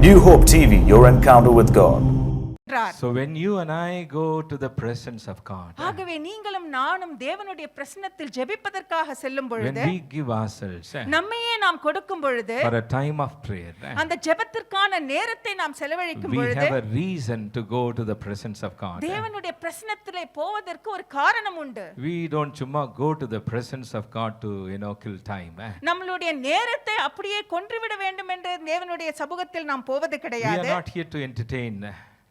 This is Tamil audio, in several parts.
New Hope TV, your encounter with God. So when you and I go to the presence of God, ஆகவே நீங்களும் நானும் தேவனுடைய பிரசன்னத்தில் ஜெபிப்பதற்காக செல்லும் when பொழுது we give ourselves நம்மையே நாம் கொடுக்கும் பொழுது for a time of prayer, அந்த ஜெபத்திற்கான நேரத்தை நாம் செலவழிக்கும் we பொழுது have a reason to go to the presence of God. தேவனுடைய பிரசன்னத்திலே போவதற்கு ஒரு காரணம் உண்டு. We don't chumma go to the presence of God to kill time. நம்மளுடைய நேரத்தை அப்படியே கொன்றுவிட வேண்டும் என்று தேவனுடைய சமூகத்தில் நாம் போவது We are கிடையாது. not here to entertain.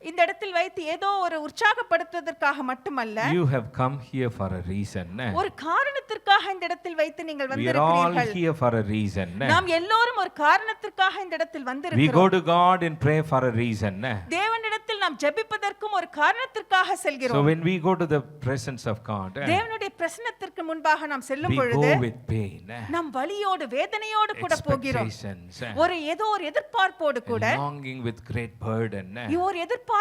இந்த இடத்தில் வைத்து ஏதோ ஒரு உற்சாகப்படுத்துவதற்காக மட்டுமல்ல, You have come here for a reason. ஒரு காரணத்திற்காக இந்த இடத்தில் வைத்து நீங்கள் We are all வந்திருக்கிறீர்கள். here for a reason. நாம் எல்லோரும் ஒரு காரணத்திற்காக இந்த இடத்தில் We go வந்திருக்கிறோம். to God and pray for a reason. தேவனிடத்தில் நாம் ஜெபிப்பதற்கும் ஒரு காரணத்திற்காக So செல்கிறோம். when we go to the presence of God, தேவனுடைய பிரசன்னத்திற்கு முன்பாக நாம் செல்லும் we பொழுது go with pain, நாம் வலியோடு வேதனையோடு கூட போகிறோம். expectations, ஏதோ ஒரு எதிர்பார்ப்போடு கூட, longing with great burden. ஒரு எதிர்பார்ப்போடு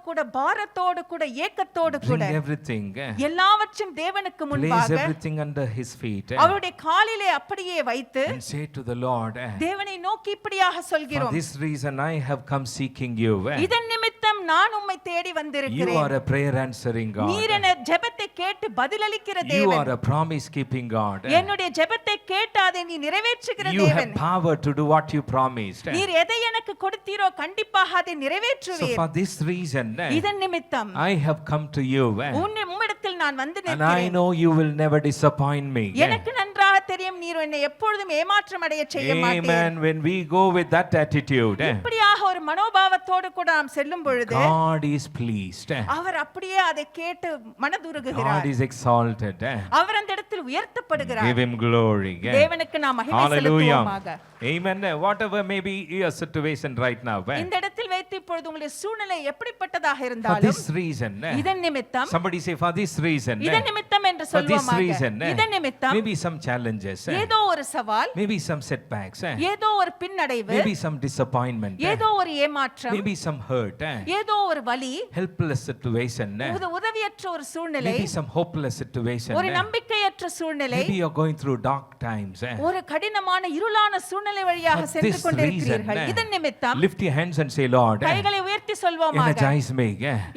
கூட, பாரத்தோடு கூட, ஏக்கத்தோடு கூட, Bring everything, எல்லாவற்றையும் தேவனுக்கு place முன்பாக everything under His feet, அவருடைய காலிலே அப்படியே வைத்து and say to the Lord, தேவனை நோக்கி இப்படியாக for சொல்கிறோம். this reason I have come seeking you. இதன் நிமித்தம் நான் உம்மை தேடி You வந்திருக்கிறேன். are a prayer answering நீர் God. என் ஜெபத்தை கேட்டு பதிலளிக்கிற You தேவன். are a promise keeping God. என்னுடைய ஜெபத்தை கேட்டு அதை நீ நிறைவேற்றுகிற You have தேவன். power to do what you promised. நீர் எதை எனக்கு கொடுத்தீரோ கண்டிப்பாக அதை So நிறைவேற்றுவீர். for this reason இதன் நிமித்தம் I have come to you, உம்மிடத்தில் நான் வந்து and I நிற்கிறேன். know you will never disappoint me. எனக்கு நன்றாக தெரியும் நீர் என்னை எப்பொழுதும் ஏமாற்றம் அடைய செய்ய மாட்டீர். Amen. When we go with that attitude, இப்படியாக ஒரு மனோபாவத்தோடு கூட நாம் செல்லும் பொழுது God is pleased. அவர் அப்படியே அதை கேட்டு மனதுருகுகிறார். God is exalted. அவர் அந்த இடத்தில் உயர்த்தப்படுகிறார். Give Him glory. தேவனுக்கு நாம் மகிமை Hallelujah. செலுத்துவோமாக. Amen. Whatever may be your situation right now, இந்த இடத்தில் வைத்து இப்பொழுது உங்களுடைய சூழ்நிலை எப்படிப்பட்டதாக for இருந்தாலும் this reason, இதன் நிமித்தம், somebody say for this reason, இதன் நிமித்தம் என்று for this சொல்வோமாக, reason, இதன் நிமித்தம் maybe some challenges, ஏதோ ஒரு சவால், maybe some setbacks, ஏதோ ஒரு பின்னடைவு, maybe some disappointment, ஏதோ ஒரு ஏமாற்றம், maybe some hurt, ஏதோ ஒரு வலி, helpless situation, உதவியற்ற ஒரு சூழ்நிலை, maybe some hopeless situation, ஒரு நம்பிக்கையற்ற சூழ்நிலை, maybe you're going through dark times. ஒரு கடினமான இருளான சூழ்நிலை வழியாக For சென்று this கொண்டிருக்கிறீர்கள். reason, இதன் நிமித்தம் lift your hands and say, Lord, கைகளை உயர்த்தி சொல்வோமாக, energize me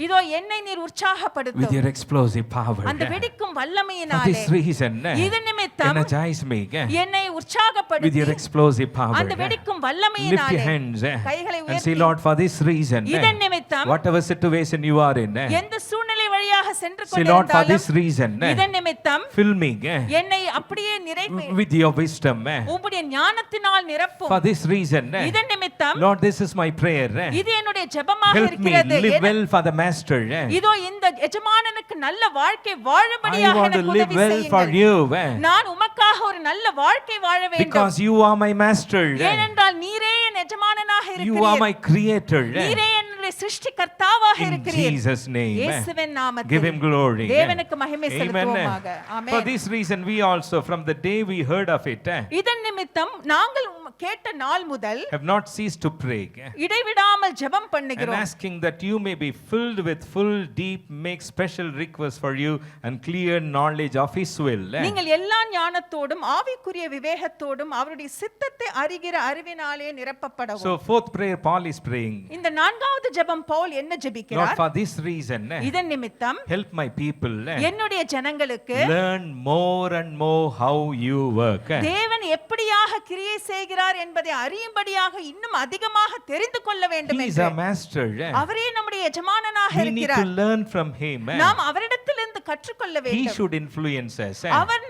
இதோ என்னை நீர் with உற்சாகப்படுத்தும் your explosive power. அந்த வெடிக்கும் For வல்லமையினாலே. this reason, இதன் நிமித்தம் energize me என்னை with உற்சாகப்படுத்தி your explosive power. அந்த வெடிக்கும் Lift your வல்லமையினாலே hands கைகளை and say, உயர்த்தி, Lord, for this reason, இதன் நிமித்தம் whatever situation you are in, எந்த சூழ்நிலை வழியாக சென்று say, Lord, for this கொண்டிருந்தாலும் reason, இதன் நிமித்தம் fill me என்னை அப்படியே நிறைவே with your wisdom. உம்முடைய ஞானத்தினால் நிரப்பும். For this reason, இதன் நிமித்தம் Lord, this is my prayer. இது என்னுடைய ஜெபமாக Help me இருக்கிறது. live well for the Master. இதோ இந்த எஜமானனுக்கு நல்ல வாழ்க்கை I வாழும்படியாக want to எனக்கு live உதவி well for செய்யுங்கள். you நான் உமக்காக ஒரு நல்ல வாழ்க்கை வாழ வேண்டும். because you are my Master. ஏனென்றால் நீரே என் எஜமானனாக You are இருக்கிறீர். my Creator. நீரே என்னுடைய சிருஷ்டிகர்த்தாவாக In இருக்கிறீர். Jesus' name, இயேசுவின் நாமத்தில் give Him glory. தேவனுக்கு மகிமை Amen. செலுத்துவோமாக. For amen. this reason, we also, from the day we heard of it, இதன் நிமித்தம் நாங்கள் கேட்ட நாள் முதல் have not ceased to pray இடைவிடாமல் ஜெபம் and பண்ணுகிறோம். asking that you may be filled with full, deep, make special requests for you and clear knowledge of His will. நீங்கள் எல்லா ஞானத்தோடும் ஆவிக்குரிய விவேகத்தோடும் அவருடைய சித்தத்தை அறிகிற அறிவினாலே நிரப்பப்படவும். So, fourth prayer, Paul is praying, இந்த நான்காவது ஜெபம் பவுல் என்ன Lord, ஜெபிக்கிறார்? for this reason, இதன் நிமித்தம் help my people என்னுடைய ஜனங்களுக்கு learn more and more how you work. தேவன் எப்படியாக கிரியை செய்கிறார் என்பதை அறியும்படியாக இன்னும் அதிகமாக தெரிந்து கொள்ள வேண்டும் He is என்று. our Master. அவரே நம்முடைய எஜமானனாக We need to இருக்கிறார். learn from Him. நாம் அவரிடத்திலிருந்து கற்றுக்கொள்ள He வேண்டும். should influence us. அவர்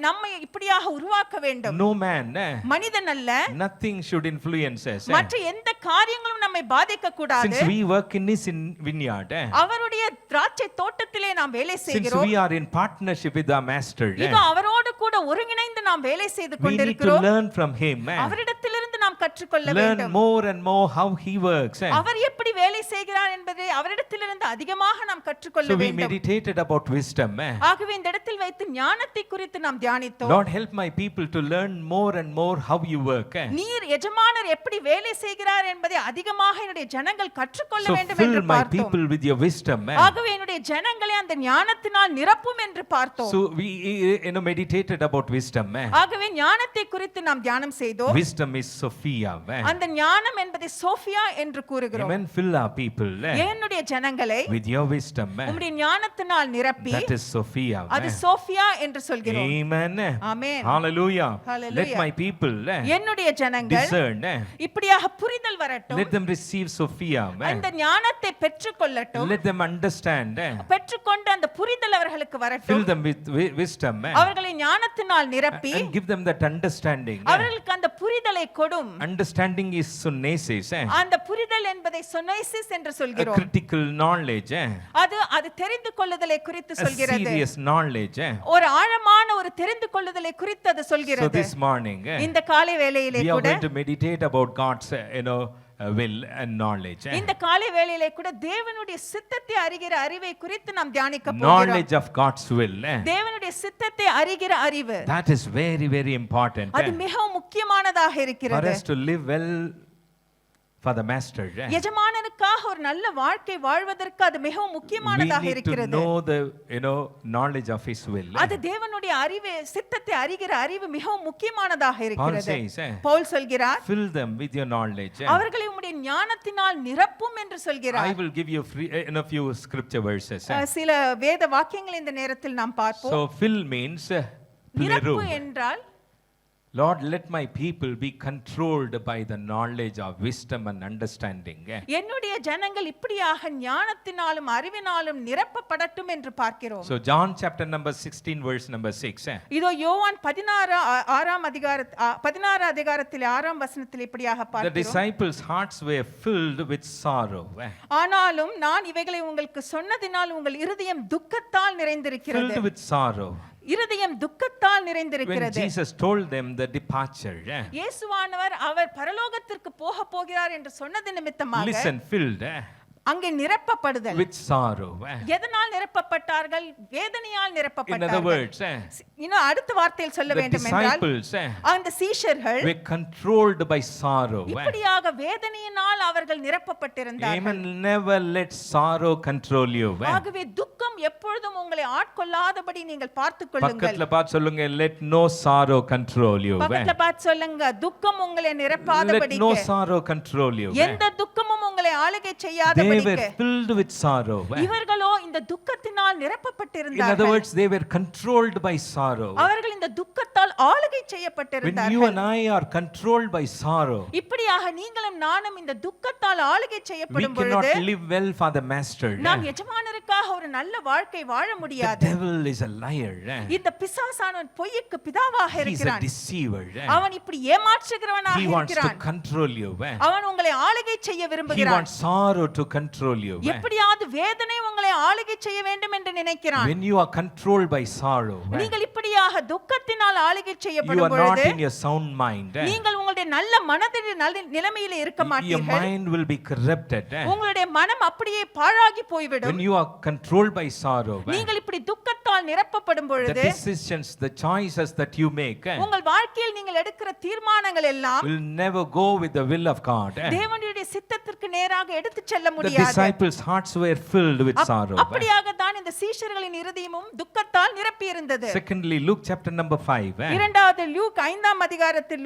நம்மை இப்படியாக உருவாக்க வேண்டும். No man, மனிதன் அல்ல, nothing should influence us. மற்ற எந்த காரியங்களும் நம்மை பாதிக்க கூடாது. Since we work in His vineyard, அவருடைய திராட்சை தோட்டத்திலே நாம் வேலை since செய்கிறோம். we are in partnership with our Master, இதோ அவரோடு கூட ஒருங்கிணைந்து நாம் வேலை செய்து we need to கொண்டிருக்கிறோம். learn from Him. அவரிடத்திலிருந்து நாம் கற்றுக்கொள்ள Learn வேண்டும். more and more how He works. அவர் எப்படி வேலை செய்கிறார் என்பதை அவரிடத்திலிருந்து அதிகமாக நாம் கற்றுக்கொள்ள So we வேண்டும். meditated about wisdom. ஆகவே இந்த இடத்தில் வைத்து ஞானத்தை குறித்து நாம் தியானித்தோம். Lord, help my people to learn more and more how you work. நீர் எஜமானர் எப்படி வேலை செய்கிறார் என்பதை அதிகமாக என்னுடைய ஜனங்கள் கற்றுக்கொள்ள So வேண்டும் என்று fill my பார்த்தோம். people with your wisdom. ஆகவே என்னுடைய ஜனங்களை அந்த ஞானத்தினால் நிரப்பும் என்று பார்த்தோம். So we meditated about wisdom. ஆகவே ஞானத்தை குறித்து நாம் தியானம் செய்தோம். Wisdom is Sophia. அந்த ஞானம் என்பதை சோஃபியா என்று கூறுகிறோம். Amen. Fill our people என்னுடைய ஜனங்களை with your wisdom. உம்முடைய ஞானத்தினால் நிரப்பி That is Sophia. அது சோஃபியா என்று சொல்கிறோம். Amen. Amen. Hallelujah. Hallelujah. Let my people என்னுடைய ஜனங்கள் discern. இப்படியாக புரிதல் வரட்டும். Let them receive Sophia. அந்த ஞானத்தை பெற்றுக்கொள்ளட்டும். Let them understand. பெற்றுக்கொண்டு அந்த புரிதல் அவர்களுக்கு Fill வரட்டும். them with wisdom. அவர்களை ஞானத்தினால் நிரப்பி And give them that understanding. அவர்களுக்கு அந்த புரிதலை கொடும். Understanding is sunesis. அந்த புரிதல் என்பதை சொனைசிஸ் என்று A சொல்கிறோம். critical knowledge. அது தெரிந்து கொள்ளுதலை குறித்து A சொல்கிறது. serious knowledge. ஒரு ஆழமான ஒரு தெரிந்து கொள்ளுதலை குறித்து அது So சொல்கிறது. this morning இந்த காலை வேளையிலே we are கூட going to meditate about God's will and knowledge. இந்த காலை வேளையிலே கூட தேவனுடைய சித்தத்தை அறிகிற அறிவை குறித்து நாம் தியானிக்க போகிறோம். Knowledge of God's will. தேவனுடைய சித்தத்தை அறிகிற அறிவு. That is very, very important. அது மிகவும் முக்கியமானதாக For இருக்கிறது. us to live well for the master. எஜமானனுக்காக ஒரு நல்ல வாழ்க்கை வாழ்வதற்கு அது மிகவும் We முக்கியமானதாக need to இருக்கிறது. know the knowledge of His will. அது தேவனுடைய அறிவு சித்தத்தை அறிகிற அறிவு மிகவும் முக்கியமானதாக Paul இருக்கிறது. says, பவுல் சொல்கிறார், fill them with your knowledge. அவர்களை உம்முடைய ஞானத்தினால் நிரப்பும் என்று I சொல்கிறார். will give you few scripture verses. சில வேத வாக்கியங்கள் இந்த நேரத்தில் நாம் பார்ப்போம். So fill means நிரப்பு pleru. என்றால் Lord, let my people be controlled by the knowledge of wisdom and understanding. என்னுடைய ஜனங்கள் இப்படியாக ஞானத்தினாலும் அறிவினாலும் நிரப்பப்படட்டும் என்று பார்க்கிறோம். So John chapter number 16 verse number 6. இதோ யோவான் 16 அதிகாரத்தில் 6ஆம் வசனத்தில் இப்படியாக The பார்க்கிறோம். disciples' hearts were filled with sorrow. ஆனாலும் நான் இவைகளை உங்களுக்கு சொன்னதினால் உங்கள் இருதயம் துக்கத்தால் நிறைந்திருக்கிறது. Filled with sorrow. இருதயம் துக்கத்தால் When நிறைந்திருக்கிறது. Jesus told them the departure. இயேசுவானவர் அவர் பரலோகத்திற்கு போக போகிறார் என்று சொன்னது நிமித்தமாக Listen, filled அங்கே நிரப்பப்படுதல். with sorrow. எதனால் நிரப்பப்பட்டார்கள்? வேதனையால் In other நிரப்பப்பட்டார்கள். words, இன்னும் அடுத்த வார்த்தையில் சொல்ல the வேண்டும் என்றால் disciples அந்த சீஷர்கள் were controlled by sorrow. இப்படியாக வேதனையினால் அவர்கள் நிரப்பப்பட்டிருந்தார்கள். Amen. Never let sorrow control you. ஆகவே துக்கம் எப்பொழுதும் உங்களை ஆட்கொள்ளாதபடி நீங்கள் பார்த்துக் கொள்ளுங்கள். பக்கத்துல பார்த்து சொல்லுங்க, let no sorrow control you. பக்கத்துல பார்த்து சொல்லுங்க, துக்கம் உங்களை Let நிரப்பாதபடி no sorrow control you. எந்த துக்கமும் உங்களை ஆளுகை They செய்யாதபடி were filled with sorrow. இவர்களோ இந்த துக்கத்தினால் In other நிரப்பப்பட்டிருந்தார்கள். words, they were controlled by sorrow. அவர்கள் இந்த துக்கத்தால் ஆளுகை When you செய்யப்பட்டிருந்தார்கள். and I are controlled by sorrow, இப்படியாக நீங்களும் நானும் இந்த துக்கத்தால் ஆளுகை we செய்யப்படும் cannot பொழுது live well for the master. நாம் எஜமானருக்காக ஒரு நல்ல வாழ்க்கை வாழ The முடியாது. devil is a liar. இந்த பிசாசானவன் பொய்யுக்கு பிதாவாக He is a இருக்கிறான். deceiver. அவன் இப்படி ஏமாற்றுகிறவனாக He wants to இருக்கிறான். control you. அவன் உங்களை ஆளுகை செய்ய He விரும்புகிறான். wants sorrow to control you. எப்படியாவது வேதனை உங்களை ஆளுகை செய்ய வேண்டும் என்று நினைக்கிறான். When you are controlled by sorrow, நீங்கள் இப்படியாக துக்கத்தினால் ஆளுகை you செய்யப்படும் are not பொழுது in your sound mind. நீங்கள் உங்களுடைய நல்ல மனதில் நல்ல நிலைமையில இருக்க Your மாட்டீர்கள். mind will be corrupted. உங்களுடைய மனம் அப்படியே பாழாகி போய்விடும். When you are controlled by sorrow, நீங்கள் இப்படி துக்கத்தால் நிரப்பப்படும் the பொழுது decisions, the choices that you make உங்கள் வாழ்க்கையில் நீங்கள் எடுக்கிற தீர்மானங்கள் எல்லாம் will never go with the will of God. தேவனுடைய சித்தத்திற்கு நேராக எடுத்துச் செல்ல The முடியாது. disciples' hearts were filled with sorrow. அப்படியாக தான் இந்த சீஷர்களின் இருதயமும் துக்கத்தால் நிரப்பி இருந்தது. Secondly, Luke chapter number 5, இரண்டாவது லூக்கா 5ஆம் அதிகாரத்தில்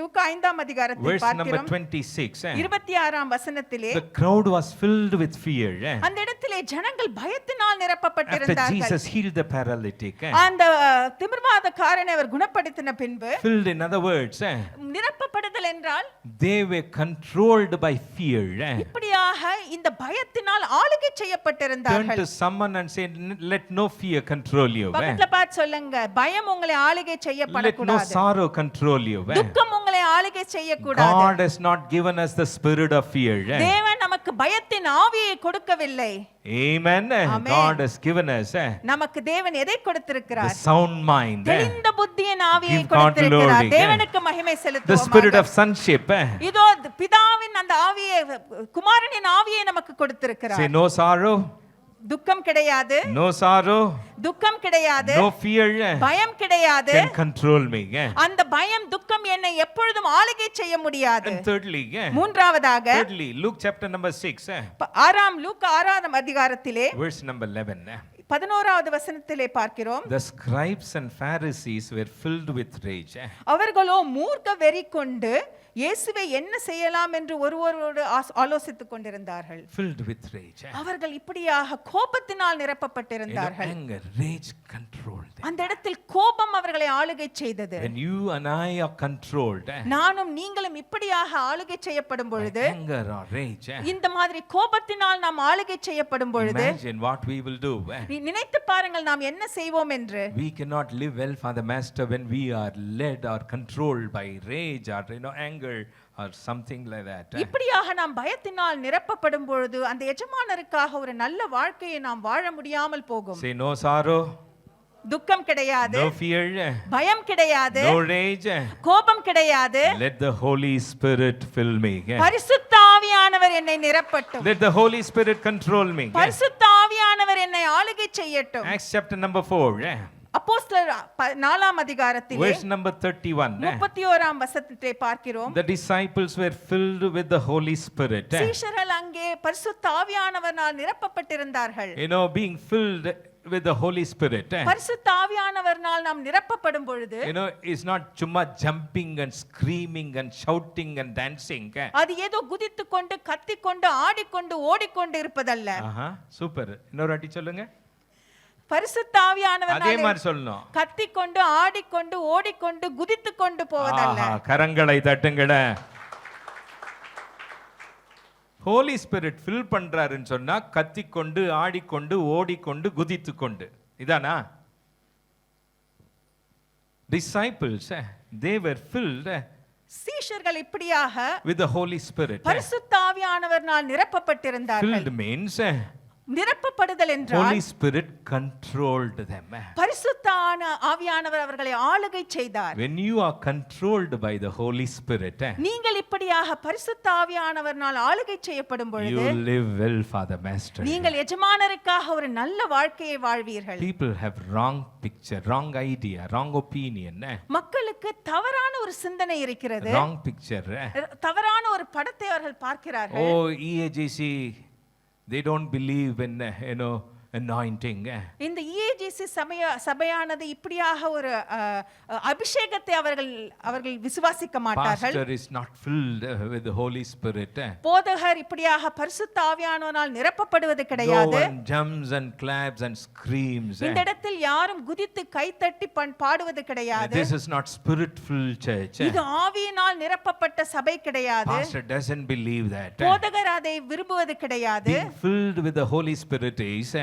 verse number பார்க்கிறோம். 26. 26ஆம் வசனத்திலே The crowd was filled with fear அந்த இடத்திலே ஜனங்கள் பயத்தினால் after நிரப்பப்பட்டிருந்தார்கள். Jesus healed the paralytic. அந்த திமிர்வாதக்காரனை அவர் குணப்படுத்தின பின்பு Filled, in other words, நிரப்பப்படுதல் என்றால் they were controlled by fear. இப்படியாக இந்த பயத்தினால் ஆளுகை Turn செய்யப்பட்டிருந்தார்கள். to someone and say, let no fear control you. பக்கத்துல பார்த்து சொல்லுங்க, பயம் உங்களை ஆளுகை Let no செய்யப்படக்கூடாது. sorrow control you. துக்கம் உங்களை ஆளுகை செய்யக்கூடாது. God has not given us the spirit of fear. தேவன் நமக்கு பயத்தின் ஆவியை கொடுக்கவில்லை. Amen. Amen. God has given us நமக்கு தேவன் எதை the கொடுத்திருக்கிறார்? sound mind, தெளிந்த புத்தியின் ஆவியை Give God கொடுத்திருக்கிறார். glory. தேவனுக்கு மகிமை the spirit செலுத்துவோமாக. of sonship. இதோ பிதாவின் அந்த ஆவியை குமாரனின் ஆவியை நமக்கு கொடுத்திருக்கிறார். Say no sorrow, துக்கம் கிடையாது, no sorrow, துக்கம் கிடையாது, no fear பயம் கிடையாது. can control me. அந்த பயம் துக்கம் என்னை எப்பொழுதும் ஆளுகை செய்ய முடியாது. And thirdly, மூன்றாவதாக Luke chapter number 6, லூக்கா 6ஆம் அதிகாரத்திலே verse number 11. 11வது வசனத்திலே பார்க்கிறோம். The scribes and Pharisees were filled with rage. அவர்களோ மூர்க்க வெறி கொண்டு இயேசுவை என்ன செய்யலாம் என்று ஒருவரோடு ஆலோசித்துக் கொண்டிருந்தார்கள். Filled with rage. அவர்கள் இப்படியாக கோபத்தினால் நிரப்பப்பட்டிருந்தார்கள். Anger, rage controlled them. அந்த இடத்தில் கோபம் அவர்களை ஆளுகை செய்தது. When you and I are controlled, நானும் நீங்களும் இப்படியாக ஆளுகை செய்யப்படும் பொழுது, anger or rage, இந்த மாதிரி கோபத்தினால் நாம் ஆளுகை செய்யப்படும் பொழுது, imagine what we will do. நினைத்து பாருங்கள் நாம் என்ன செய்வோம் என்று. We cannot live well for the master when we are led or controlled by rage or anger or something like that. இப்படியாக நாம் பயத்தினால் நிரப்பப்படும் பொழுது அந்த எஜமானருக்காக ஒரு நல்ல வாழ்க்கையை நாம் வாழ முடியாமல் போகும். Say no sorrow, துக்கம் கிடையாது, no fear, பயம் கிடையாது, no rage. கோபம் கிடையாது. Let the Holy Spirit fill me. பரிசுத்த ஆவியானவர் என்னை நிரப்பட்டும். Let the Holy Spirit control me. பரிசுத்த ஆவியானவர் என்னை ஆளுகை செய்யட்டும். Acts chapter number 4, அப்போஸ்தலர் 4ஆம் அதிகாரத்திலே verse number 31. 31ஆம் வசனத்தை பார்க்கிறோம். The disciples were filled with the Holy Spirit. சீஷர்கள் அங்கே பரிசுத்த ஆவியானவரால் நிரப்பப்பட்டிருந்தார்கள். Being filled with the Holy Spirit. பரிசுத்த ஆவியானவரால் நாம் நிரப்பப்படும் பொழுது, it's not chumma jumping and screaming and shouting and dancing. அது ஏதோ குதித்துக்கொண்டு கத்திக்கொண்டு ஆடிக்கொண்டு ஓடிக்கொண்டு இருப்பதல்ல. சூப்பர். இன்னொரு வாட்டி சொல்லுங்க. பரிசுத்த ஆவியானவர் அதே மாதிரி சொல்லணும். கத்திக்கொண்டு ஆடிக்கொண்டு ஓடிக்கொண்டு குதித்துக்கொண்டு போவதல்ல. கரங்களை தட்டுங்கட. ஹோலி ஸ்பிரிட் ஃபில் பண்றாருன்னு சொன்னா கத்திக்கொண்டு ஆடிக்கொண்டு ஓடிக்கொண்டு குதித்துக்கொண்டு, இதானா? Disciples, they were filled சீஷர்கள் இப்படியாக with the Holy Spirit. பரிசுத்த ஆவியானவரால் நிரப்பப்பட்டிருந்தார்கள். Filled means நிரப்பப்படுதல் என்றால் Holy Spirit controlled them. பரிசுத்த ஆவியானவர் அவர்களை ஆளுகை செய்தார். When you are controlled by the Holy Spirit, நீங்கள் இப்படியாக பரிசுத்த ஆவியானவரால் ஆளுகை செய்யப்படும் பொழுது, you live well for the master. நீங்கள் எஜமானருக்காக ஒரு நல்ல வாழ்க்கையை வாழ்வீர்கள். People have wrong picture, wrong idea, wrong opinion. மக்களுக்கு தவறான ஒரு சிந்தனை இருக்கிறது. Wrong picture. தவறான ஒரு படத்தை அவர்கள் பார்க்கிறார்கள். EAGC, they don't believe in anointing. இந்த EAGC சபையானது இப்படியாக ஒரு அபிஷேகத்தை அவர்கள் விசுவாசிக்க மாட்டார்கள். Pastor is not filled with the Holy Spirit. போதகர் இப்படியாக பரிசுத்த ஆவியானவரால் நிரப்பப்படுவது கிடையாது. No one jumps and claps and screams. இந்த இடத்தில் யாரும் குதித்து கைத்தட்டி பாடுவது கிடையாது. This is not spirit-filled church. இது ஆவியினால் நிரப்பப்பட்ட சபை கிடையாது. Pastor doesn't believe that. போதகர் அதை விரும்புவது கிடையாது. Being filled with the Holy Spirit is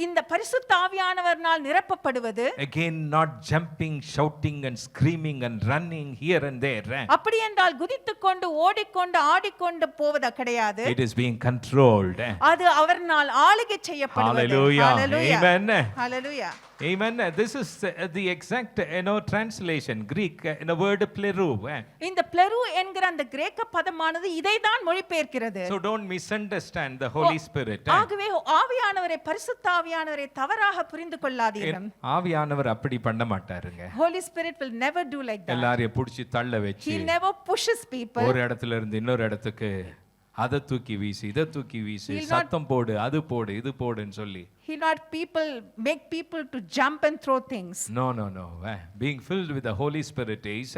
இந்த பரிசுத்த ஆவியானவரால் நிரப்பப்படுவது, again, not jumping, shouting and screaming and running here and there. அப்படி என்றால் குதித்துக்கொண்டு ஓடிக்கொண்டு ஆடிக்கொண்டு போவது கிடையாது. It is being controlled. அது அவரால் ஆளுகை செய்யப்படுவது. Hallelujah. Amen. Hallelujah. Amen. This is the exact translation, Greek, in a word plerou. இந்த plerou என்கிற அந்த கிரேக்க பதமானது இதைதான் மொழிபெயர்க்கிறது. So don't misunderstand the Holy Spirit. ஆகவே ஆவியானவரை பரிசுத்த ஆவியானவரை தவறாக புரிந்து கொள்ளாதீர்கள். ஆவியானவர் அப்படி பண்ண மாட்டாருங்க. Holy Spirit will never do like that. எல்லாரையும் புடிச்சு தள்ள வச்சு, He never pushes people. ஒரு இடத்துல இருந்து இன்னொரு இடத்துக்கு அதை தூக்கி வீசி இதை தூக்கி வீசி சத்தம் போடு அது போடு இது போடுன்னு சொல்லி, He not make people to jump and throw things. No. Being filled with the Holy Spirit is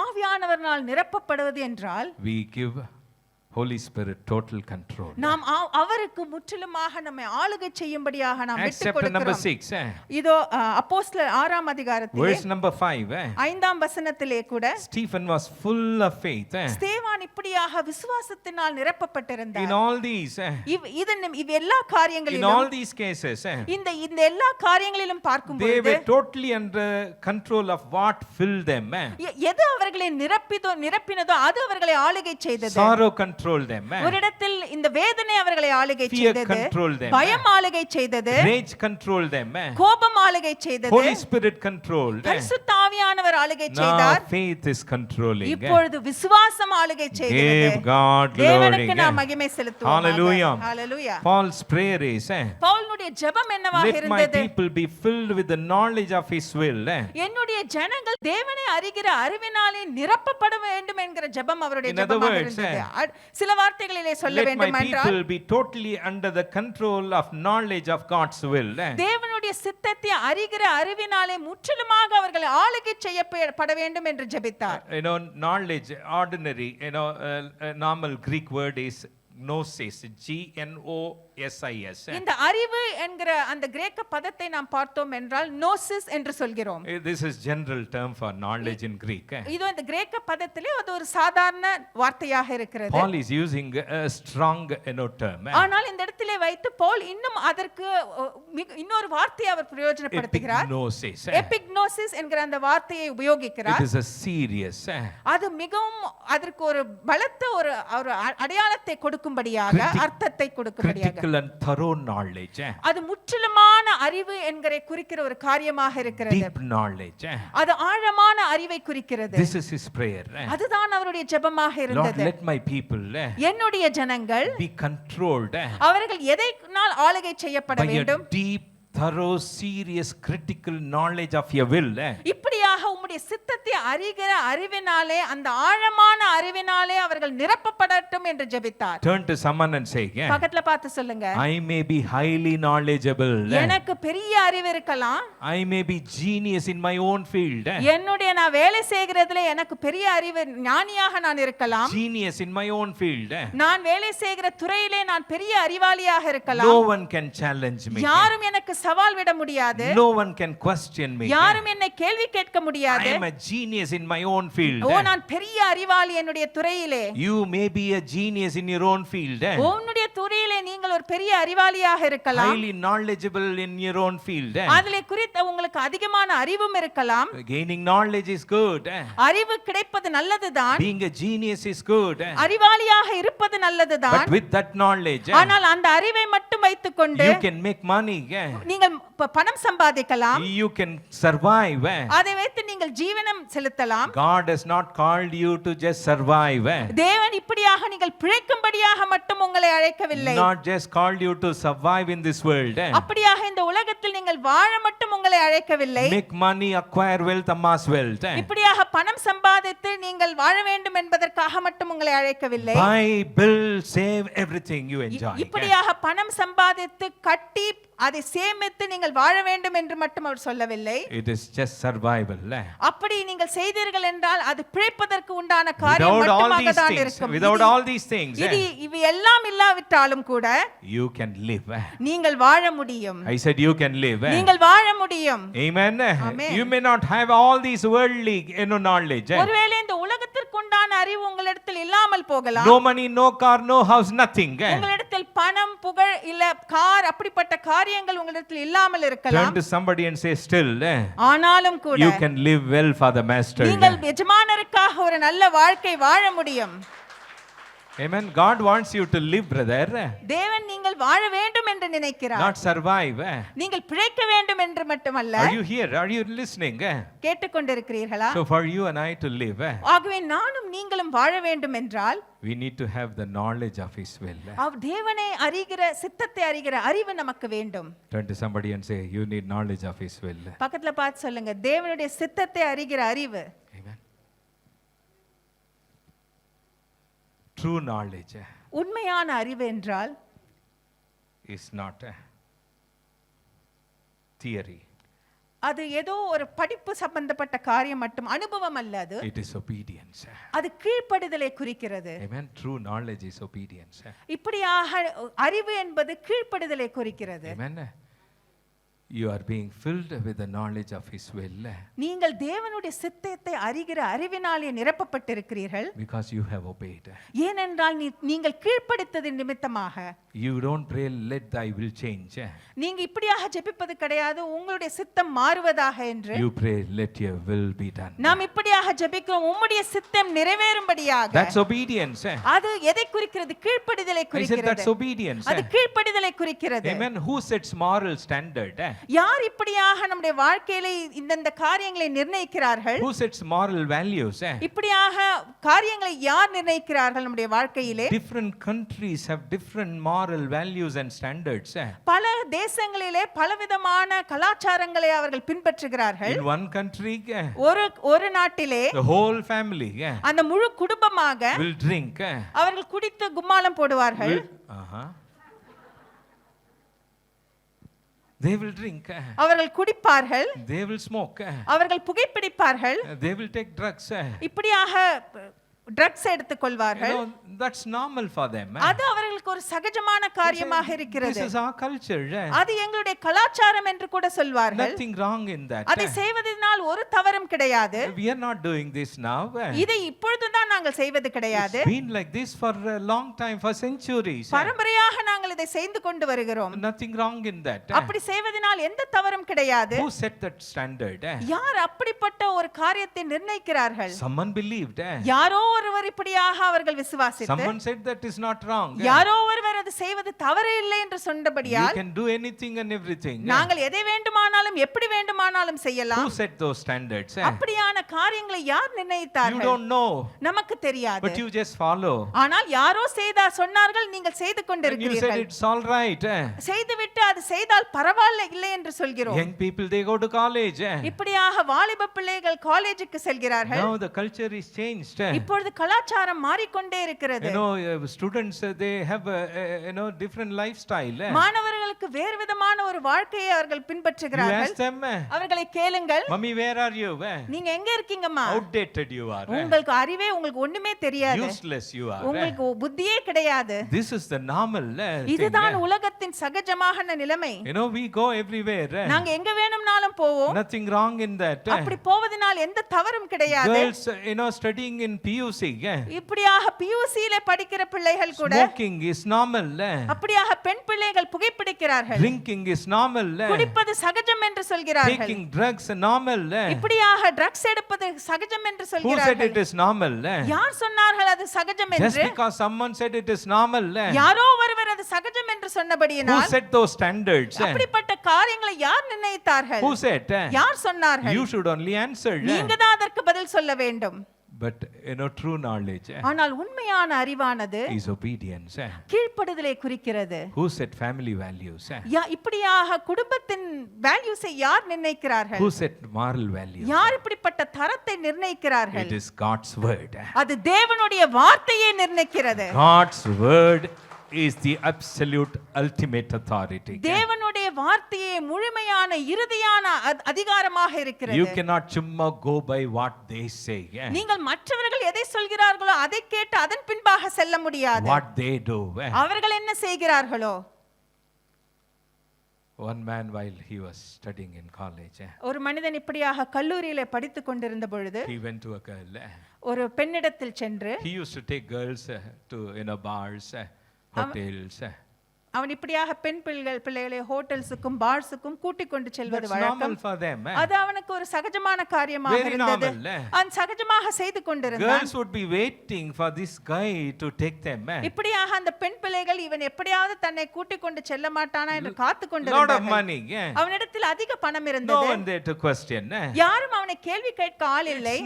ஆவியானவரால் நிரப்பப்படுவது என்றால் we give Holy Spirit total control. நாம் அவருக்கு முற்றிலுமாக நம்மை ஆளுகை செய்யும்படியாக நாம் விட்டுக் கொடுக்கிறோம். Number 6. இதோ அப்போஸ்தலர் 6ஆம் அதிகாரத்திலே verse number 5. 5ஆம் வசனத்திலே கூட Stephen was full of faith. ஸ்தேவான் இப்படியாக விசுவாசத்தினால் நிரப்பப்பட்டிருந்தார். In all these, இவ் எல்லா காரியங்களிலும், in all these cases, இந்த எல்லா காரியங்களிலும் பார்க்கும்போது they were totally under control of what filled them. எது அவர்களை நிரப்பினதோ அது அவர்களை ஆளுகை செய்தது. Sorrow controlled them. ஒரு இடத்தில் இந்த வேதனை அவர்களை ஆளுகை Fear செய்தது, controlled them. பயம் ஆளுகை செய்தது, Rage controlled them. கோபம் ஆளுகை செய்தது, Holy Spirit controlled. பரிசுத்த ஆவியானவர் ஆளுகை Now செய்தார். faith is controlling. இப்பொழுது விசுவாசம் ஆளுகை செய்கிறது. Give God glory. தேவனுக்கு நாம் மகிமை செலுத்துவோம். Hallelujah. Hallelujah. Paul's prayer is, பவுலுடைய ஜெபம் என்னவாக let my இருந்தது? people be filled with the knowledge of His will. என்னுடைய ஜனங்கள் தேவனை அறிகிற அறிவினாலே நிரப்பப்பட வேண்டும் என்கிற ஜெபம் அவருடைய In other ஜெபமாக words, இருந்தது. சில வார்த்தைகளிலே சொல்ல Let my வேண்டும் என்றால், people be totally under the control of knowledge of God's will. தேவனுடைய சித்தத்தை அறிகிற அறிவினாலே முற்றிலுமாக அவர்கள் ஆளுகை செய்யப்பட வேண்டும் என்று ஜெபித்தார். Knowledge, ordinary, normal Greek word is gnosis, Gnosis. இந்த அறிவு என்கிற அந்த கிரேக்க பதத்தை நாம் பார்த்தோம் என்றால் நோசிஸ் என்று சொல்கிறோம். This is general term for knowledge in Greek. இது இந்த கிரேக்க பதத்திலே அது ஒரு சாதாரண வார்த்தையாக இருக்கிறது. Paul is using a strong term. ஆனால் இந்த இடத்திலே வைத்து பவுல் இன்னும் அதற்கு இன்னொரு வார்த்தையை அவர் பிரயோஜனப்படுத்துகிறார். Epignosis. எபிக்னோசிஸ் என்கிற அந்த வார்த்தையை உபயோகிக்கிறார். It is a serious. அது மிகவும் அதற்கு ஒரு பலத்த ஒரு அடையாளத்தை கொடுக்கும்படியாக, அர்த்தத்தை கொடுக்கும்படியாக, and thorough knowledge. அது முற்றிலுமான அறிவு என்கிற குறிக்கிற ஒரு காரியமாக இருக்கிறது. Deep knowledge. அது ஆழமான அறிவை குறிக்கிறது. This is his prayer. அதுதான் அவருடைய ஜெபமாக இருந்தது. Lord, let my people என்னுடைய ஜனங்கள் be controlled. அவர்கள் எதனால் ஆளுகை செய்யப்பட வேண்டும்? Deep, thorough, serious, critical knowledge of your will. இப்படியாக உம்முடைய சித்தத்தை அறிகிற அறிவினாலே, அந்த ஆழமான அறிவினாலே அவர்கள் நிரப்பப்படட்டும் என்று ஜெபித்தார். Turn to someone and say, பக்கத்துல பார்த்து சொல்லுங்க, I may be highly knowledgeable. எனக்கு பெரிய அறிவு இருக்கலாம். I may be genius in my own field. என்னுடைய நான் வேலை செய்கிறதுல எனக்கு பெரிய அறிவு, ஞானியாக நான் இருக்கலாம். Genius in my own field. நான் வேலை செய்கிற துறையிலே நான் பெரிய அறிவாளியாக இருக்கலாம். No one can challenge me. யாரும் எனக்கு சவால் விட முடியாது. No one can question me. யாரும் என்னை கேள்வி கேட்க முடியாது. I am a genius in my own field. நான் பெரிய அறிவாளி என்னுடைய துறையிலே. You may be a genius in your own field. உன்னுடைய துறையிலே நீங்கள் ஒரு பெரிய அறிவாளியாக இருக்கலாம். Highly knowledgeable in your own field. அதிலே குறித்த உங்களுக்கு அதிகமான அறிவும் இருக்கலாம். Gaining knowledge is good. அறிவு கிடைப்பது நல்லதுதான். Being a genius is good. அறிவாளியாக இருப்பது நல்லதுதான். But with that knowledge, ஆனால் அந்த அறிவை மட்டும் வைத்துக்கொண்டு you can make money. நீங்கள் பணம் சம்பாதிக்கலாம். You can survive. அதை வைத்து நீங்கள் ஜீவனம் செலுத்தலாம். God has not called you to just survive. தேவன் இப்படியாக நீங்கள் பிழைக்கும்படியாக மட்டும் உங்களை அழைக்கவில்லை. Not just called you to survive in this world. அப்படியாக இந்த உலகத்தில் நீங்கள் வாழ மட்டும் உங்களை அழைக்கவில்லை. Make money, acquire wealth, amass wealth. இப்படியாக பணம் சம்பாதித்து நீங்கள் வாழ வேண்டும் என்பதற்காக மட்டும் உங்களை அழைக்கவில்லை. Buy, build, save everything you enjoy. இப்படியாக பணம் சம்பாதித்து கட்டி அதை சேமித்து நீங்கள் வாழ வேண்டும் என்று மட்டும் அவர் சொல்லவில்லை. It is just survival. அப்படி நீங்கள் செய்தீர்கள் என்றால் அது பிழைப்பதற்கு உண்டான காரியம் மட்டுமாக தான் இருக்கும். Without all these things, இவை எல்லாம் இல்லாவிட்டாலும் கூட you can live. நீங்கள் வாழ முடியும். I said you can live. நீங்கள் வாழ முடியும். Amen. Amen. You may not have all these worldly knowledge. ஒருவேளை இந்த உலகத்திற்கு உண்டான அறிவு உங்களிடத்தில் இல்லாமல் போகலாம். No money, no car, no house, nothing. உங்களிடத்தில் பணம், புகழ் இல்ல கார் அப்படிப்பட்ட காரியங்கள் உங்களிடத்தில் இல்லாமல் இருக்கலாம். Turn to somebody and say, still ஆனாலும் கூட you can live well for the master. நீங்கள் எஜமானருக்காக ஒரு நல்ல வாழ்க்கை வாழ முடியும். Amen. God wants you to live, brother. தேவன் நீங்கள் வாழ வேண்டும் என்று நினைக்கிறார். Not survive. நீங்கள் பிழைக்க வேண்டும் என்று மட்டுமல்ல. Are you here? Are you listening? கேட்டுக்கொண்டிருக்கிறீர்களா? So for you and I to live, ஆகவே நானும் நீங்களும் வாழ வேண்டும் என்றால் we need to have the knowledge of His will. தேவனை அறிகிற, சித்தத்தை அறிகிற அறிவு நமக்கு வேண்டும். Turn to somebody and say, you need knowledge of His will. பக்கத்துல பார்த்து சொல்லுங்க, தேவனுடைய சித்தத்தை அறிகிற அறிவு. Amen. True knowledge உண்மையான அறிவு என்றால் is not a theory. அது ஏதோ ஒரு படிப்பு சம்பந்தப்பட்ட காரியம் மட்டும், அனுபவம் அல்ல அது. It is obedience. அது கீழ்ப்படிதலை குறிக்கிறது. Amen. True knowledge is obedience. இப்படியாக அறிவு என்பது கீழ்ப்படிதலை குறிக்கிறது. Amen. You are being filled with the knowledge of His will நீங்கள் தேவனுடைய சித்தத்தை அறிகிற அறிவினாலே நிரப்பப்பட்டிருக்கிறீர்கள். because you have obeyed. ஏனென்றால் நீங்கள் கீழ்ப்படித்ததின் நிமித்தமாக. You don't pray, let thy will change. நீங்க இப்படியாக ஜெபிப்பது கிடையாது, உங்களுடைய சித்தம் மாறுவதாக என்று. You pray, let your will be done. நாம் இப்படியாக ஜெபிக்கிறோம், உம்முடைய சித்தம் நிறைவேறும்படியாக. That's obedience. அது எதை குறிக்கிறது? கீழ்ப்படிதலை I said குறிக்கிறது. that's obedience. அது கீழ்ப்படிதலை குறிக்கிறது. Amen. Who sets moral standard? யார் இப்படியாக நம்முடைய வாழ்க்கையில இந்த காரியங்களை நிர்ணயிக்கிறார்கள்? Who sets moral values? இப்படியாக காரியங்களை யார் நிர்ணயிக்கிறார்கள் நம்முடைய வாழ்க்கையிலே? Different countries have different moral values and standards. பல தேசங்களிலே பலவிதமான கலாச்சாரங்களை அவர்கள் பின்பற்றுகிறார்கள். In one country, ஒரு நாட்டிலே the whole family அந்த முழு குடும்பமாக will drink. அவர்கள் குடித்து கும்மாளம் போடுவார்கள். They will drink. அவர்கள் குடிப்பார்கள். They will smoke. அவர்கள் புகைப்பிடிப்பார்கள். They will take drugs. இப்படியாக drugs எடுத்துக்கொள்வார்கள். That's normal for them. அது அவர்களுக்கு ஒரு சகஜமான காரியமாக இருக்கிறது. This is our culture. அது எங்களுடைய கலாச்சாரம் என்று கூட சொல்வார்கள். Nothing wrong in that. அதை செய்வதனால் ஒரு தவறும் கிடையாது. We are not doing this now. இதை இப்பொழுதுதான் நாங்கள் செய்வது கிடையாது. It's been like this for a long time, for centuries. பரம்பரையாக நாங்கள் இதை செய்து கொண்டு வருகிறோம். Nothing wrong in that. அப்படி செய்வதனால் எந்த தவறும் கிடையாது. Who set that standard? யார் அப்படிப்பட்ட ஒரு காரியத்தை நிர்ணயிக்கிறார்கள்? Someone believed. யாரோ ஒருவர் இப்படியாக அவர்கள் விசுவாசித்து, Someone said that is not wrong. யாரோ ஒருவர் அது செய்வது தவறு இல்லை என்று சொன்னபடியால், You can do anything and everything. நாங்கள் எதை வேண்டுமானாலும் எப்படி வேண்டுமானாலும் செய்யலாம். Who set those standards? அப்படியான காரியங்களை யார் நிர்ணயித்தார்கள்? You don't know. நமக்கு தெரியாது. But you just follow. ஆனால் யாரோ சொன்னார்கள், நீங்கள் செய்து And you said கொண்டிருக்கிறீர்கள். it's all right. செய்துவிட்டு அது செய்தால் பரவாயில்லை இல்லை என்று சொல்கிறோம். Young people, they go to college. இப்படியாக வாலிப பிள்ளைகள் காலேஜுக்கு செல்கிறார்கள். Now the culture is changed. இப்பொழுது கலாச்சாரம் மாறிக்கொண்டே இருக்கிறது. Students, they have a different lifestyle. மாணவர்களுக்கு வேறு விதமான ஒரு வாழ்க்கையை அவர்கள் You பின்பற்றுகிறார்கள். ask them, அவர்களை கேளுங்கள், Mommy, where are you? நீங்க எங்க இருக்கீங்கம்மா? Outdated you are. உங்களுக்கு அறிவே உங்களுக்கு ஒண்ணுமே தெரியாது. Useless you are. உங்களுக்கு புத்தியே கிடையாது. This is the normal thing. இதுதான் உலகத்தின் சகஜமான நிலைமை. We go everywhere. நாங்க எங்க வேணும்னாலும் போவோம். Nothing wrong in that. அப்படி போவதனால் எந்த தவறும் கிடையாது. Girls, studying in PUC. இப்படியாக பியூசில படிக்கிற பிள்ளைகள் கூட Smoking is normal. அப்படியாக பெண் பிள்ளைகள் புகைப்பிடிக்கிறார்கள். Drinking is normal. குடிப்பது சகஜம் என்று சொல்கிறார்கள். Taking drugs normal. இப்படியாக ட்ரக்ஸ் எடுப்பது சகஜம் என்று Who said சொல்கிறார்கள். it is normal? யார் சொன்னார்கள் அது சகஜம் Just என்று? because someone said it is normal. யாரோ ஒருவர் அது சகஜம் என்று Who சொன்னபடியினால் set those standards? அப்படிப்பட்ட காரியங்களை யார் நிர்ணயித்தார்கள்? Who said? யார் சொன்னார்கள்? You should only answer. நீங்க தான் அதற்கு பதில் சொல்ல வேண்டும். But true knowledge ஆனால் உண்மையான அறிவானது is obedience. கீழ்ப்படிதலை குறிக்கிறது. Who set family values? இப்படியாக குடும்பத்தின் வேல்யூஸை யார் நிர்ணயிக்கிறார்கள்? Who set moral values? யார் இப்படிப்பட்ட தரத்தை நிர்ணயிக்கிறார்கள்? It is God's word. அது தேவனுடைய வார்த்தையை நிர்ணயிக்கிறது. God's word is the absolute ultimate authority. தேவனுடைய வார்த்தையே முழுமையான இறுதியான அதிகாரமாக இருக்கிறது. You cannot chumma go by what they say. நீங்கள் மற்றவர்கள் எதை சொல்கிறார்களோ அதை கேட்டு அதன் பின்பாக செல்ல முடியாது. What they do. அவர்கள் என்ன செய்கிறார்களோ. One man, while he was studying in college, ஒரு மனிதன் இப்படியாக கல்லூரியிலே படித்துக் கொண்டிருந்த பொழுது he went to a girl. ஒரு பெண்ணிடத்தில் சென்று, He used to take girls to bars, hotels. அவன் இப்படியாக பெண் பிள்ளைகளை ஹோட்டல்ஸுக்கும் பார்ஸுக்கும் கூட்டிக் கொண்டு செல்வது வழக்கம். அது அவனுக்கு ஒரு சகஜமான காரியமாக இருந்தது. அவன் சகஜமாக செய்து கொண்டிருந்தான். Girls would be waiting for this guy to take them. இப்படியாக அந்த பெண் பிள்ளைகள் இவன் எப்படியாவது தன்னை கூட்டிக் கொண்டு செல்ல மாட்டானா என்று காத்து கொண்டிருந்தார்கள். அவனிடத்தில் அதிக பணம் இருந்தது. No one there to question. யாரும் அவனை கேள்வி கேட்க ஆள் இல்லை.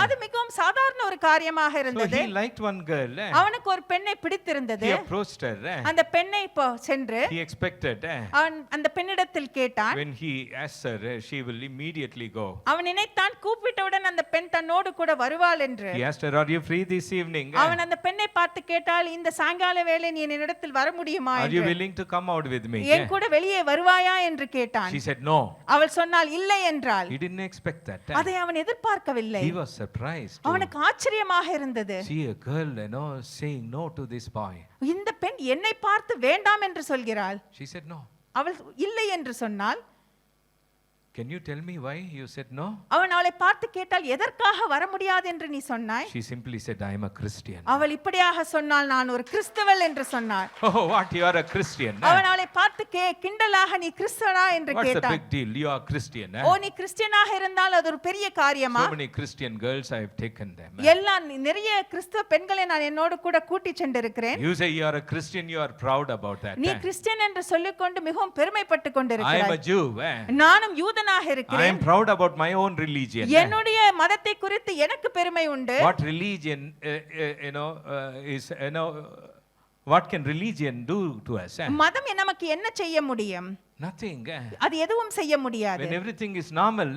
அது மிகவும் சாதாரண ஒரு காரியமாக இருந்தது. So he liked one girl. அவனுக்கு ஒரு பெண்ணை பிடித்திருந்தது. He approached her. அந்த பெண்ணை சென்று he expected. அவன் அந்த பெண்ணிடத்தில் கேட்டான். When he asked her, she will immediately go. அவன் நினைத்தான் கூப்பிட்டவுடன் அந்த பெண் தன்னோடு கூட வருவாள் என்று. He asked her, are you free this evening? அவன் அந்த பெண்ணை பார்த்து கேட்டால், இந்த சாயங்கால வேளை நீ என்னிடத்தில் வர முடியுமா என்று. Are you willing to come out with me? என் கூட வெளியே வருவாயா என்று கேட்டான். She said no. அவள் சொன்னாள் இல்லை என்றாள். He didn't expect that. அதை அவன் எதிர்பார்க்கவில்லை. He was surprised. அவனுக்கு ஆச்சரியமாக இருந்தது. See a girl, saying no to this boy. இந்த பெண் என்னை பார்த்து வேண்டாம் என்று சொல்கிறாள். She said no. அவள் இல்லை என்று சொன்னால், Can you tell me why you said no? அவன் அவளை பார்த்து கேட்டால் எதற்காக வர முடியாது என்று நீ சொன்னாய்? She simply said, I am a Christian. அவள் இப்படியாக சொன்னாள், நான் ஒரு கிறிஸ்தவள் என்று சொன்னார். Oh, what, you are a Christian? அவன் அவளை பார்த்து கிண்டலாக நீ கிறிஸ்தவனா என்று What's the கேட்டான். big deal? You are Christian. ஓ, நீ கிறிஸ்டியனாக இருந்தால் அது ஒரு பெரிய காரியமா? So many Christian girls I have taken them. எல்லாம் நிறைய கிறிஸ்தவ பெண்களை நான் என்னோடு கூட கூட்டி சென்றிருக்கிறேன். You say you are a Christian, you are proud about that. நீ கிறிஸ்டியன் என்று சொல்லிக்கொண்டு மிகவும் பெருமைப்பட்டு I am கொண்டிருக்கிறாய். a Jew. நானும் யூதனாக I இருக்கிறேன். am proud about my own religion. என்னுடைய மதத்தை குறித்து எனக்கு பெருமை உண்டு. What religion, is, what can religion do to us? மதம் நமக்கு என்ன செய்ய முடியும்? Nothing. அது எதுவும் செய்ய முடியாது. When everything is normal,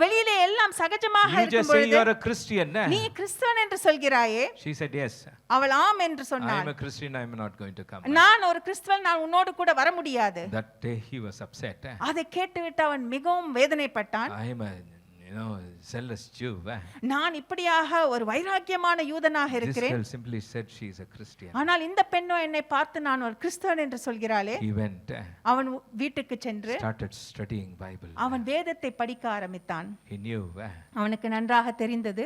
வெளியிலே எல்லாம் சகஜமாக you just say you இருக்கும்போது are a Christian. நீ கிறிஸ்தவன் என்று சொல்கிறாயே? She said yes. அவள் ஆம் என்று I சொன்னாள். am a Christian, I am not going to come. நான் ஒரு கிறிஸ்தவன், நான் உன்னோடு கூட வர முடியாது. That day he was upset. அதை கேட்டுவிட்டு அவன் மிகவும் வேதனைப்பட்டான். I am a zealous Jew. நான் இப்படியாக ஒரு வைராக்கியமான யூதனாக This இருக்கிறேன். girl simply said she is a Christian. ஆனால் இந்த பெண்ணோ என்னை பார்த்து நான் ஒரு கிறிஸ்தவன் என்று சொல்கிறாளே. He went, அவன் வீட்டுக்கு சென்று started studying Bible. அவன் வேதத்தை படிக்க ஆரம்பித்தான். He knew, அவனுக்கு நன்றாக தெரிந்தது,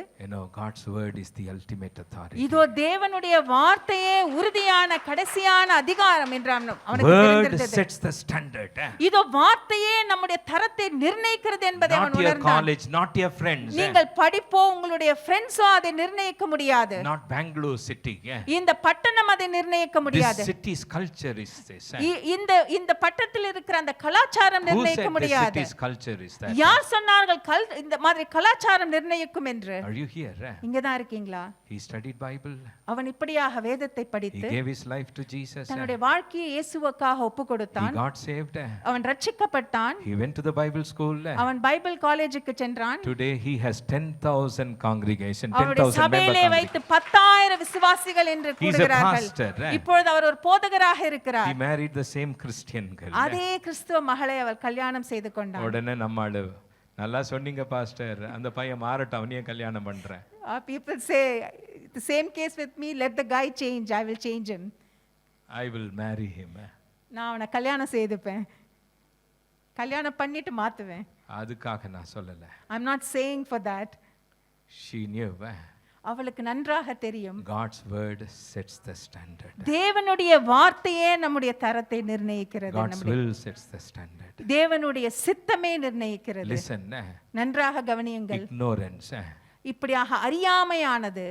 God's word is the ultimate authority. இதோ தேவனுடைய வார்த்தையே உறுதியான கடைசியான அதிகாரம் என்று அவனுக்கு Word தெரிந்திருந்தது. sets the standard. இதோ வார்த்தையே நம்முடைய தரத்தை நிர்ணயிக்கிறது என்பதை அவன் Not your உணர்ந்தான். college, not your friends. நீங்கள் படிப்போ உங்களுடைய ஃப்ரெண்ட்ஸோ அதை நிர்ணயிக்க முடியாது. Not Bangalore city. இந்த பட்டணம் அதை நிர்ணயிக்க This முடியாது. city's culture is this. இந்த பட்டணத்தில் இருக்கிற அந்த கலாச்சாரம் Who நிர்ணயிக்க said the முடியாது. city's culture is that? யார் சொன்னார்கள் இந்த மாதிரி கலாச்சாரம் நிர்ணயிக்கும் என்று? Are you here? இங்க தான் இருக்கீங்களா? He studied Bible. அவன் இப்படியாக வேதத்தை He படித்து gave his life to Jesus. தன்னுடைய வாழ்க்கையை இயேசுவுக்காக ஒப்பு He கொடுத்தான். got saved. அவன் ரட்சிக்கப்பட்டான். He went to the Bible school. அவன் பைபிள் காலேஜுக்கு சென்றான். Today he has 10,000 congregation, அவருடைய 10,000 member சபையிலே congregation. வைத்து 10,000 விசுவாசிகள் என்று He is a கூடுகிறார்கள். pastor. இப்பொழுது அவர் ஒரு போதகராக He இருக்கிறார். married the same Christian girl. அதே கிறிஸ்துவ மகளை அவர் கல்யாணம் செய்து கொண்டார். உடனே நம்மாளு நல்லா சொன்னீங்க பாஸ்டர், அந்த பையன் மாறட்டும், அவனையே கல்யாணம் பண்றேன். People say the same case with me, let the guy change, I will change him. I will marry him. நான் அவனை கல்யாணம் செய்துப்பேன், கல்யாணம் பண்ணிட்டு மாத்துவேன். அதுக்காக நான் சொல்லல. I'm not saying for that. She knew. அவளுக்கு நன்றாக தெரியும், God's word sets the standard. தேவனுடைய வார்த்தையே நம்முடைய தரத்தை நிர்ணயிக்கிறது. God's will sets the standard. தேவனுடைய சித்தமே நிர்ணயிக்கிறது. Listen. நன்றாக கவனியுங்கள். Ignorance. இப்படியாக அறியாமையானது.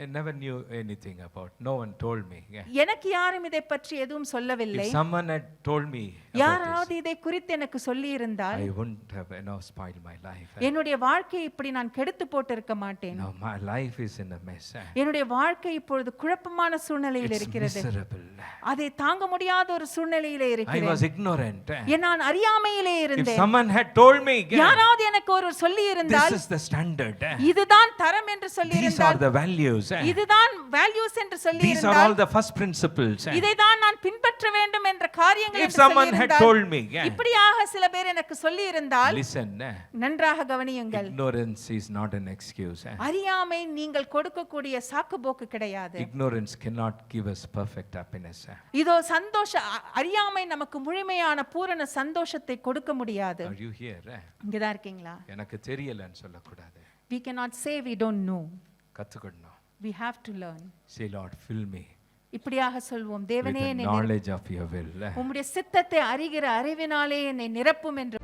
I never knew anything about. No one told me. எனக்கு யாரும் இதை பற்றி எதுவும் சொல்லவில்லை. If someone had told me யாராவது இதை குறித்து எனக்கு சொல்லி இருந்தால் I wouldn't have spoiled my life. என்னுடைய வாழ்க்கையை இப்படி நான் கெடுத்து போட்டிருக்க மாட்டேன். No, my life is in a mess. என்னுடைய வாழ்க்கை இப்பொழுது குழப்பமான சூழ்நிலையில் இருக்கிறது. Miserable. அதை தாங்க முடியாத ஒரு சூழ்நிலையிலே I இருக்கிறேன். was ignorant. நான் அறியாமையிலே If இருந்தேன். someone had told me, யாராவது எனக்கு ஒரு சொல்லி இருந்தால் this is the standard. இதுதான் தரம் என்று சொல்லி These are இருந்தால், the values. இதுதான் values என்று சொல்லி These are all இருந்தால், the first principles. இதை தான் நான் பின்பற்ற வேண்டும் என்ற காரியங்கள் If என்று சொல்லி someone had இருந்தால், told me, இப்படியாக சில பேர் எனக்கு சொல்லி இருந்தால், listen, நன்றாக கவனியுங்கள். ignorance is not an excuse. அறியாமை நீங்கள் கொடுக்கக்கூடிய சாக்குப்போக்கு கிடையாது. Ignorance cannot give us perfect happiness. இதோ அறியாமை நமக்கு முழுமையான பூரண சந்தோஷத்தை கொடுக்க முடியாது. Are you here? இங்கதான் இருக்கீங்களா? எனக்கு தெரியலன்னு சொல்லக்கூடாது. We cannot say we don't know. கத்துக்கணும். We have to learn. Say, Lord, fill me இப்படியாக சொல்வோம், தேவனே with the என்னை knowledge of your will. உம்முடைய சித்தத்தை அறிகிற அறிவினாலே என்னை நிரப்பும் என்று